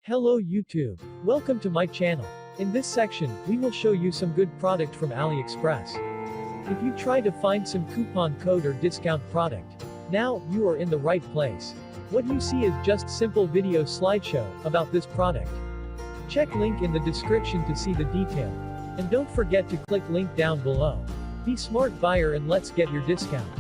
Hello YouTube. Welcome to my channel. In this section, we will show you some good product from AliExpress. If you try to find some coupon code or discount product, now, you are in the right place. What you see is just simple video slideshow about this product. Check link in the description to see the detail. And don't forget to click link down below. Be smart buyer and let's get your discount.